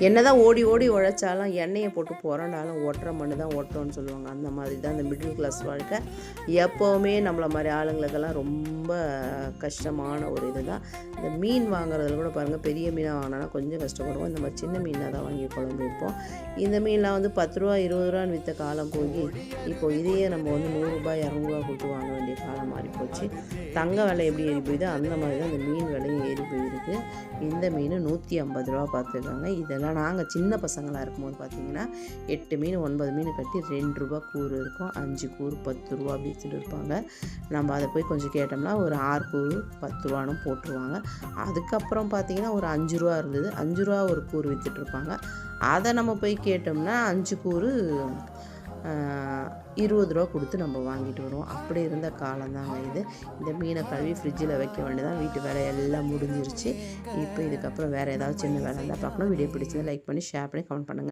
என்ன தான் ஓடி ஓடி உழைச்சாலும் எண்ணெயை போட்டு புரண்டாலும் ஒட்டுற மண்ணு தான் ஒட்டுறோன்னு சொல்லுவாங்க. அந்த மாதிரி தான் இந்த மிடில் கிளாஸ் வாழ்க்கை எப்போவுமே நம்மளை மாதிரி ஆளுங்களுக்கெல்லாம் ரொம்ப கஷ்டமான ஒரு இது தான். இந்த மீன் வாங்குறதுல கூட பாருங்கள், பெரிய மீனாக வாங்கினா கொஞ்சம் கஷ்டப்படுவோம். இந்த மாதிரி சின்ன மீனாக தான் வாங்கி குழம்பு வைப்போம். இந்த மீன்லாம் வந்து 10 ரூபா 20 ரூபான்னு விற்ற காலம் போய் இப்போது இதையே நம்ம வந்து 100 ரூபாய் 200 ரூபா கொடுத்து வாங்க வேண்டிய காலம் மாறி போச்சு. தங்க விலை எப்படி ஏறி போயிதோ அந்த மாதிரி தான் இந்த மீன் விலையும் ஏறி போயிருக்கு. இந்த மீன் 150 ரூபா பார்த்துருக்காங்க. இதெல்லாம் நாங்கள் சின்ன பசங்களாக இருக்கும்போது பார்த்திங்கன்னா 8 மீன் 9 மீன் கட்டி 2 ரூபா கூறு இருக்கும், 5 கூறு 10 ரூபா அப்படி வச்சுட்டு இருப்பாங்க. நம்ம அதை போய் கொஞ்சம் கேட்டோம்னா ஒரு 6 கூறு 10 ரூபான்னு போட்டுருவாங்க. அதுக்கப்புறம் பார்த்திங்கன்னா ஒரு 5 ரூபா இருந்தது, 5 ரூபா ஒரு கூறு விற்றுட்ருப்பாங்க. அதை நம்ம போய் கேட்டோம்னா 5 கூறு 20 ரூபா கொடுத்து நம்ம வாங்கிட்டு வருவோம். அப்படி இருந்த காலம் தாங்க இது. இந்த மீனை கழுவி ஃப்ரிட்ஜில் வைக்க வேண்டியதான். வீட்டு வேலை எல்லாம் முடிஞ்சிருச்சு. இப்போ இதுக்கப்புறம் வேறு ஏதாவது சின்ன வேலை இருந்தால் பார்க்கணும். வீடியோ பிடிச்சதை லைக் பண்ணி ஷேர் பண்ணி கமெண்ட் பண்ணுங்கள்.